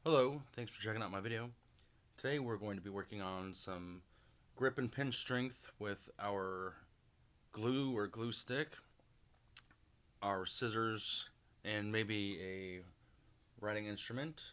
Hello, thanks for checking out my video. Today we're going to be working on some grip and pinch strength with our glue or glue stick, our scissors, and maybe a writing instrument.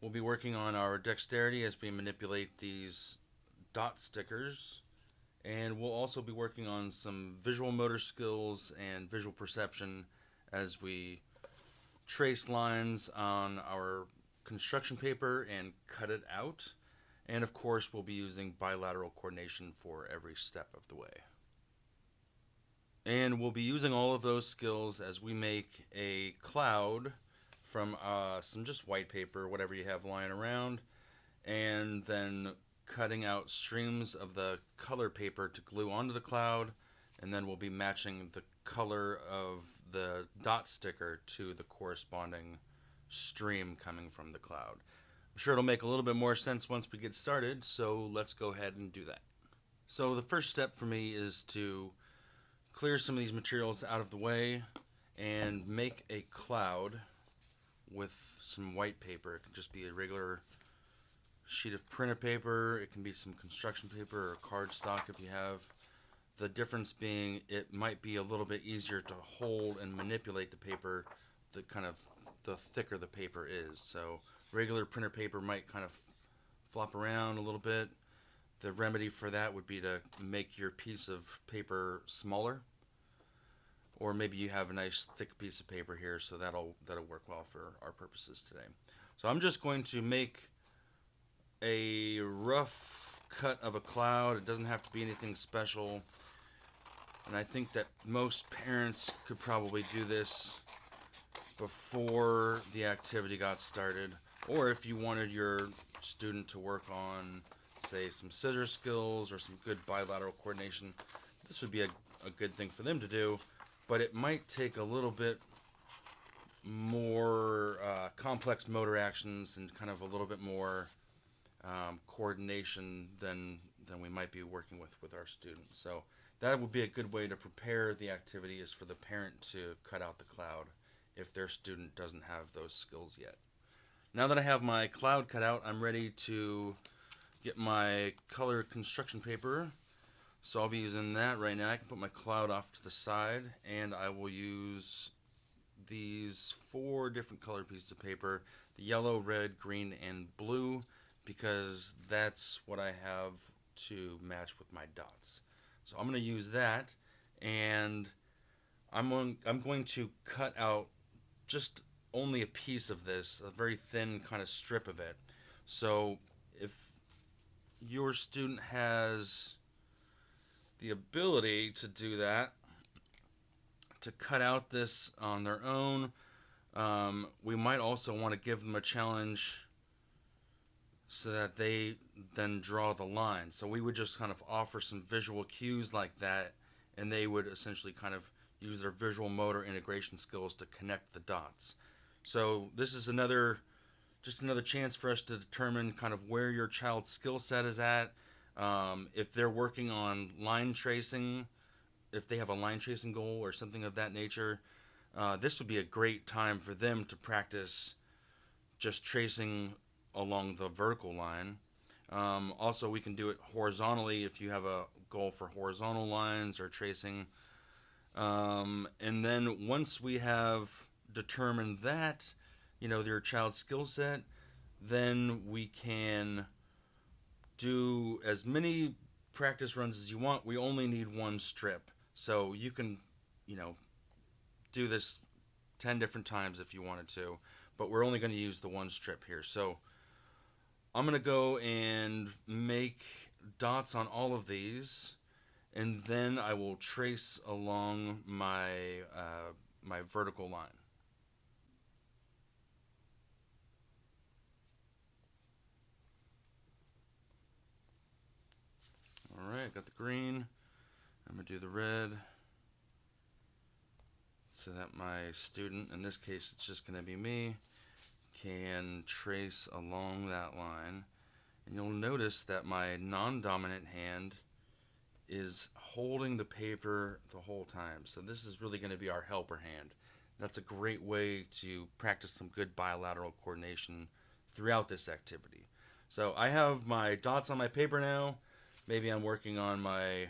We'll be working on our dexterity as we manipulate these dot stickers, and we'll also be working on some visual motor skills and visual perception as we trace lines on our construction paper and cut it out. And of course, we'll be using bilateral coordination for every step of the way. And we'll be using all of those skills as we make a cloud from some just white paper, whatever you have lying around, and then cutting out streams of the color paper to glue onto the cloud, and then we'll be matching the color of the dot sticker to the corresponding stream coming from the cloud. I'm sure it'll make a little bit more sense once we get started, so let's go ahead and do that. So the first step for me is to clear some of these materials out of the way and make a cloud with some white paper. It can just be a regular sheet of printer paper, it can be some construction paper or cardstock if you have. The difference being it might be a little bit easier to hold and manipulate the paper the thicker the paper is. So regular printer paper might kind of flop around a little bit. The remedy for that would be to make your piece of paper smaller, or maybe you have a nice thick piece of paper here, so that'll work well for our purposes today. So I'm just going to make a rough cut of a cloud. It doesn't have to be anything special, and I think that most parents could probably do this before the activity got started, or if you wanted your student to work on, say, some scissor skills or some good bilateral coordination, this would be a good thing for them to do, but it might take a little bit more complex motor actions and kind of a little bit more coordination than we might be working with our students. So that would be a good way to prepare the activity, is for the parent to cut out the cloud if their student doesn't have those skills yet. Now that I have my cloud cut out, I'm ready to get my colored construction paper. So I'll be using that right now. I can put my cloud off to the side, and I will use these 4 different color pieces of paper: the yellow, red, green, and blue, because that's what I have to match with my dots. So I'm going to use that, and I'm going to cut out just only a piece of this, a very thin kind of strip of it. So if your student has the ability to do that, to cut out this on their own, we might also want to give them a challenge so that they then draw the line. So we would just kind of offer some visual cues like that, and they would essentially kind of use their visual motor integration skills to connect the dots. So this is just another chance for us to determine kind of where your child's skill set is at. If they're working on line tracing, if they have a line tracing goal or something of that nature, this would be a great time for them to practice just tracing along the vertical line. Also, we can do it horizontally if you have a goal for horizontal lines or tracing. And then once we have determined that, your child's skill set, then we can do as many practice runs as you want. We only need 1 strip. So you can, do this 10 different times if you wanted to, but we're only going to use the 1 strip here. So I'm going to go and make dots on all of these, and then I will trace along my my vertical line. Alright, got the green. I'm going to do the red so that my student, in this case it's just going to be me, can trace along that line. And you'll notice that my non-dominant hand is holding the paper the whole time. So this is really going to be our helper hand. That's a great way to practice some good bilateral coordination throughout this activity. So I have my dots on my paper now. Maybe I'm working on my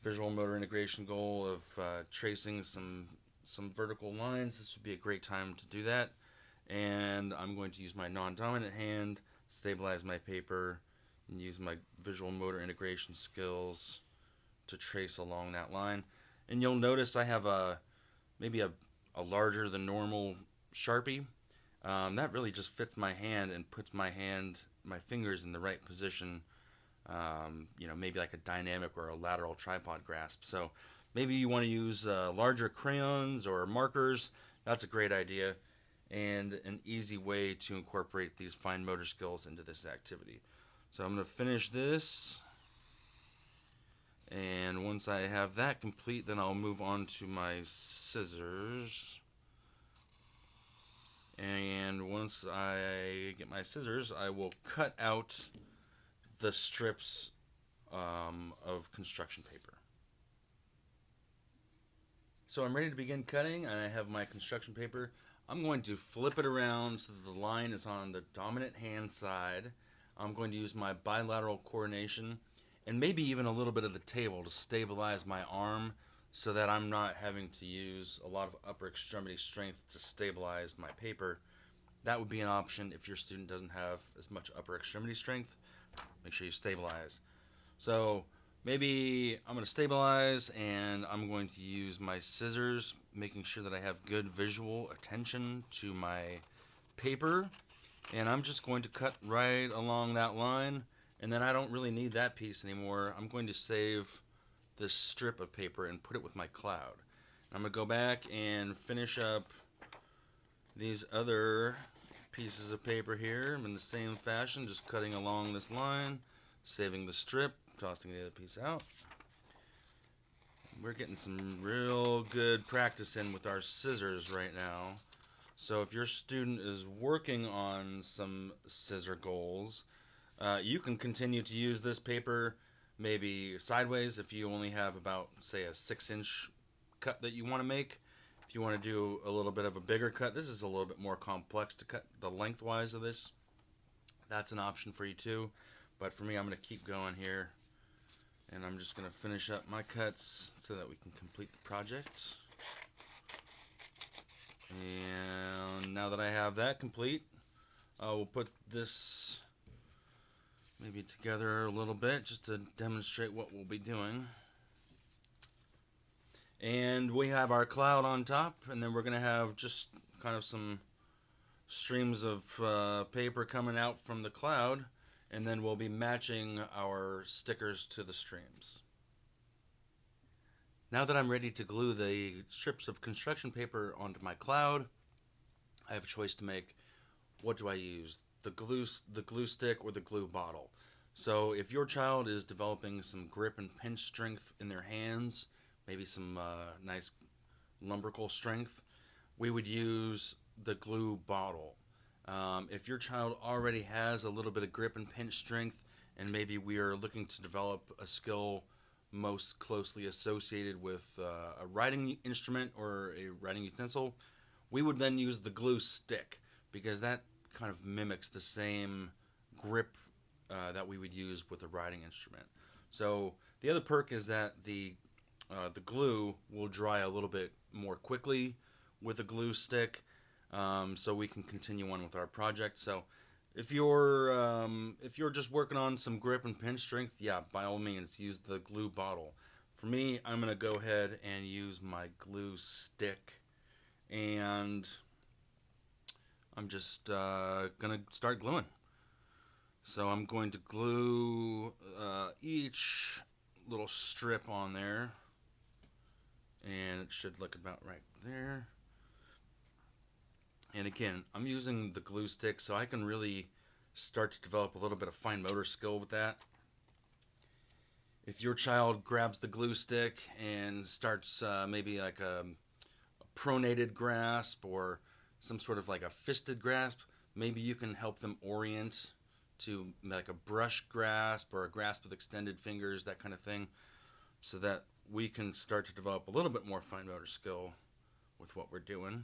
visual motor integration goal of tracing some vertical lines. This would be a great time to do that. And I'm going to use my non-dominant hand, stabilize my paper, and use my visual motor integration skills to trace along that line. And you'll notice I have maybe a larger than normal Sharpie. That really just fits my hand and puts my fingers in the right position. Maybe like a dynamic or a lateral tripod grasp. So maybe you want to use larger crayons or markers. That's a great idea and an easy way to incorporate these fine motor skills into this activity. So I'm going to finish this. And once I have that complete, then I'll move on to my scissors. And once I get my scissors, I will cut out the strips of construction paper. So I'm ready to begin cutting, and I have my construction paper. I'm going to flip it around so that the line is on the dominant hand side. I'm going to use my bilateral coordination and maybe even a little bit of the table to stabilize my arm so that I'm not having to use a lot of upper extremity strength to stabilize my paper. That would be an option if your student doesn't have as much upper extremity strength. Make sure you stabilize. So maybe I'm going to stabilize and I'm going to use my scissors, making sure that I have good visual attention to my paper. And I'm just going to cut right along that line. And then I don't really need that piece anymore. I'm going to save this strip of paper and put it with my cloud. I'm going to go back and finish up these other pieces of paper here in the same fashion, just cutting along this line, saving the strip, tossing the other piece out. We're getting some real good practice in with our scissors right now. So if your student is working on some scissor goals, you can continue to use this paper maybe sideways if you only have about, say, a 6-inch cut that you want to make. If you want to do a little bit of a bigger cut, this is a little bit more complex to cut the lengthwise of this. That's an option for you too. But for me, I'm going to keep going here. And I'm just going to finish up my cuts so that we can complete the project. And now that I have that complete, I will put this maybe together a little bit just to demonstrate what we'll be doing. And we have our cloud on top, and then we're going to have just kind of some streams of paper coming out from the cloud, and then we'll be matching our stickers to the streams. Now that I'm ready to glue the strips of construction paper onto my cloud, I have a choice to make. What do I use? The glue stick or the glue bottle. So if your child is developing some grip and pinch strength in their hands, maybe some nice lumbrical strength, we would use the glue bottle. If your child already has a little bit of grip and pinch strength, and maybe we are looking to develop a skill most closely associated with a writing instrument or a writing utensil, we would then use the glue stick, because that kind of mimics the same grip that we would use with a writing instrument. So the other perk is that the glue will dry a little bit more quickly with a glue stick, so we can continue on with our project. So if you're just working on some grip and pinch strength, yeah, by all means use the glue bottle. For me, I'm gonna go ahead and use my glue stick, and I'm just gonna start gluing. So I'm going to glue each little strip on there, and it should look about right there. And again, I'm using the glue stick so I can really start to develop a little bit of fine motor skill with that. If your child grabs the glue stick and starts maybe like a pronated grasp or some sort of like a fisted grasp, maybe you can help them orient to like a brush grasp or a grasp with extended fingers, that kind of thing, so that we can start to develop a little bit more fine motor skill with what we're doing.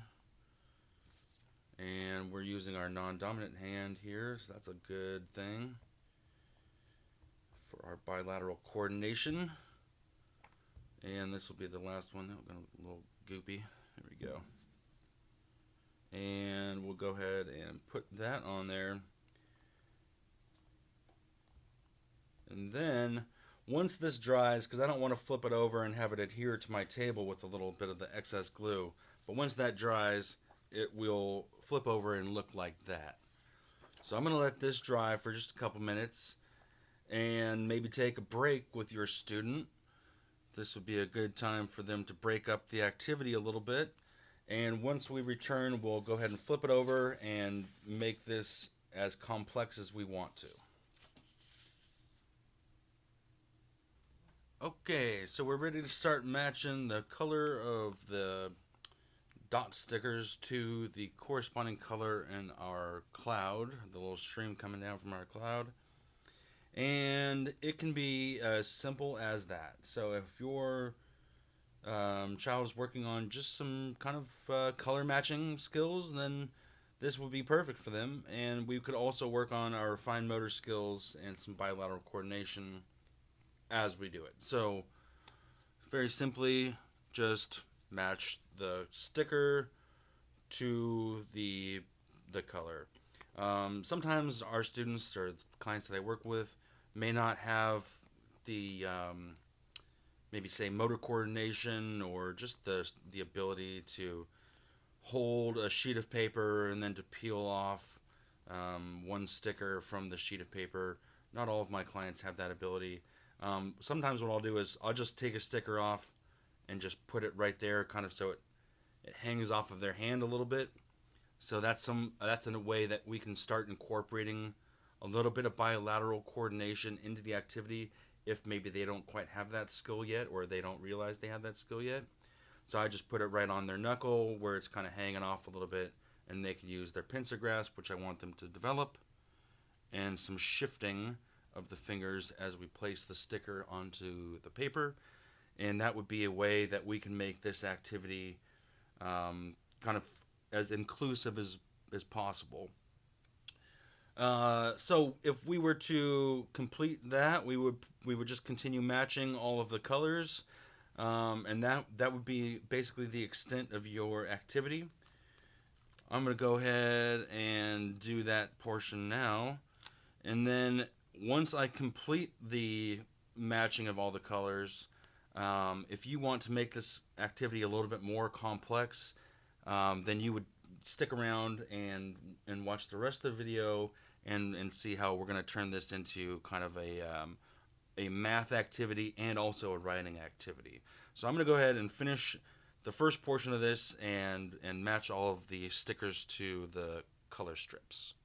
And we're using our non-dominant hand here, so that's a good thing for our bilateral coordination. And this will be the last one. I'm going a little goopy. There we go. And we'll go ahead and put that on there. And then once this dries, because I don't want to flip it over and have it adhere to my table with a little bit of the excess glue, but once that dries, it will flip over and look like that. So I'm going to let this dry for just a couple minutes and maybe take a break with your student. This would be a good time for them to break up the activity a little bit. And once we return, we'll go ahead and flip it over and make this as complex as we want to. Okay, so we're ready to start matching the color of the dot stickers to the corresponding color in our cloud, the little stream coming down from our cloud. And it can be as simple as that. So if your child is working on just some kind of color matching skills, then this would be perfect for them. And we could also work on our fine motor skills and some bilateral coordination as we do it. So very simply, just match the sticker to the color. Sometimes our students or clients that I work with may not have the maybe say motor coordination or just the ability to hold a sheet of paper and then to peel off one sticker from the sheet of paper. Not all of my clients have that ability. Sometimes what I'll do is I'll just take a sticker off and just put it right there, kind of so it hangs off of their hand a little bit. So that's in a way that we can start incorporating a little bit of bilateral coordination into the activity if maybe they don't quite have that skill yet or they don't realize they have that skill yet. So I just put it right on their knuckle where it's kind of hanging off a little bit, and they can use their pincer grasp, which I want them to develop, and some shifting of the fingers as we place the sticker onto the paper. And that would be a way that we can make this activity kind of as inclusive as possible. So if we were to complete that, we would just continue matching all of the colors, and that would be basically the extent of your activity. I'm going to go ahead and do that portion now, and then once I complete the matching of all the colors, if you want to make this activity a little bit more complex, then you would stick around and watch the rest of the video and see how we're going to turn this into kind of a math activity and also a writing activity. So I'm going to go ahead and finish the first portion of this and match all of the stickers to the color strips.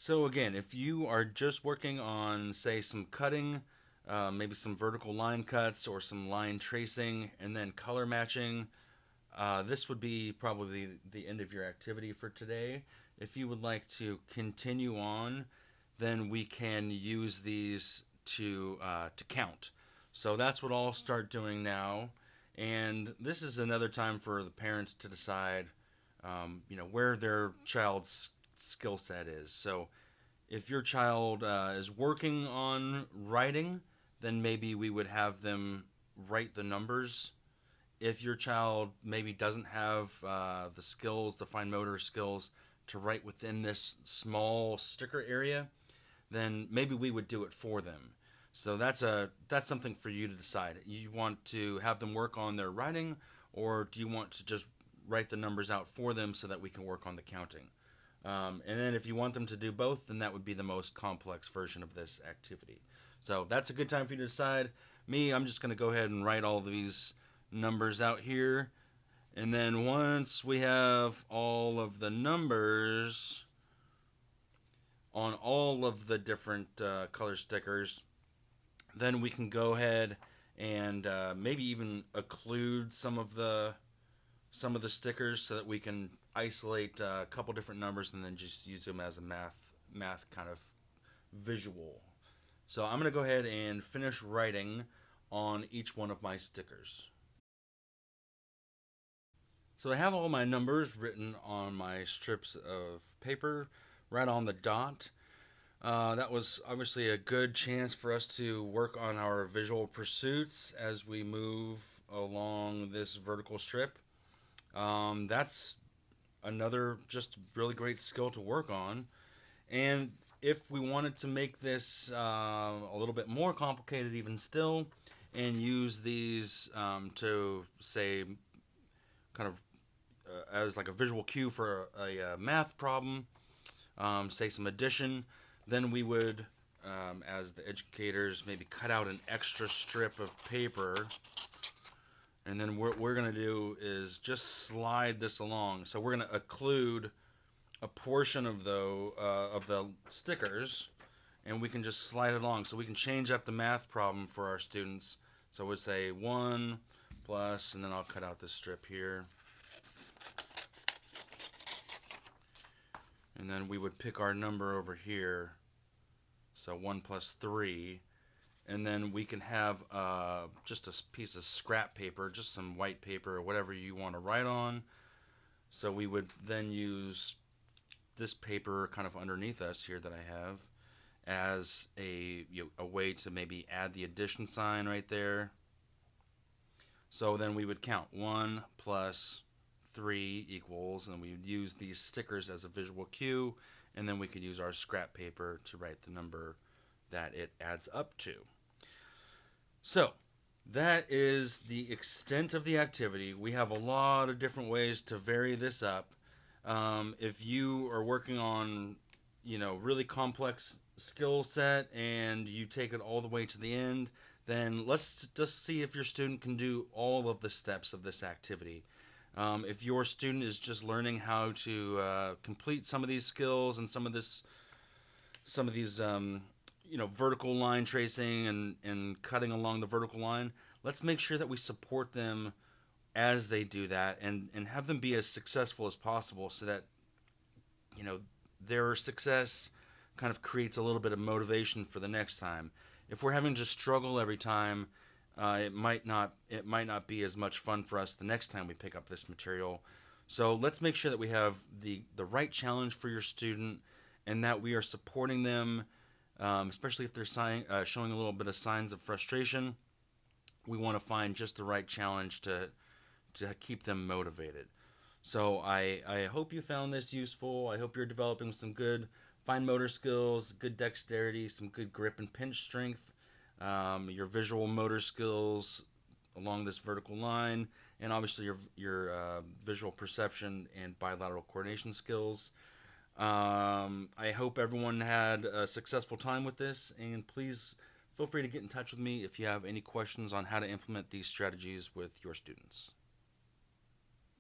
So again, if you are just working on, say, some cutting, maybe some vertical line cuts or some line tracing, and then color matching, this would be probably the end of your activity for today. If you would like to continue on, then we can use these to count. So that's what I'll start doing now. And this is another time for the parents to decide, where their child's skill set is. So if your child is working on writing, then maybe we would have them write the numbers. If your child maybe doesn't have the skills, the fine motor skills to write within this small sticker area, then maybe we would do it for them. So that's something for you to decide. You want to have them work on their writing, or do you want to just write the numbers out for them so that we can work on the counting? And then if you want them to do both, then that would be the most complex version of this activity. So that's a good time for you to decide. Me, I'm just going to go ahead and write all of these numbers out here. And then once we have all of the numbers on all of the different color stickers, then we can go ahead and maybe even occlude some of the stickers so that we can isolate a couple different numbers and then just use them as a math kind of visual. So I'm going to go ahead and finish writing on each one of my stickers. So I have all my numbers written on my strips of paper right on the dot. That was obviously a good chance for us to work on our visual pursuits as we move along this vertical strip. That's another just really great skill to work on. And if we wanted to make this a little bit more complicated, even still, and use these to say kind of as like a visual cue for a math problem, say some addition, then we would, as the educators, maybe cut out an extra strip of paper. And then what we're going to do is just slide this along. So we're going to occlude a portion of the stickers, and we can just slide it along. So we can change up the math problem for our students. So we'll say 1 plus, and then I'll cut out this strip here. And then we would pick our number over here. So 1 plus 3. And then we can have just a piece of scrap paper, just some white paper or whatever you want to write on. So we would then use this paper kind of underneath us here that I have as a way to maybe add the addition sign right there. So then we would count 1 plus 3 equals, and we would use these stickers as a visual cue, and then we could use our scrap paper to write the number that it adds up to. So that is the extent of the activity. We have a lot of different ways to vary this up. If you are working on, really complex skill set and you take it all the way to the end, then let's just see if your student can do all of the steps of this activity. If your student is just learning how to complete some of these skills and some of these vertical line tracing and cutting along the vertical line, let's make sure that we support them as they do that and have them be as successful as possible, so that their success kind of creates a little bit of motivation for the next time. If we're having to struggle every time, it might not be as much fun for us the next time we pick up this material. So let's make sure that we have the right challenge for your student, and that we are supporting them, especially if they're showing a little bit of signs of frustration. We want to find just the right challenge to keep them motivated. So I hope you found this useful. I hope you're developing some good fine motor skills, good dexterity, some good grip and pinch strength, your visual motor skills along this vertical line, and obviously your visual perception and bilateral coordination skills. I hope everyone had a successful time with this, and please feel free to get in touch with me if you have any questions on how to implement these strategies with your students.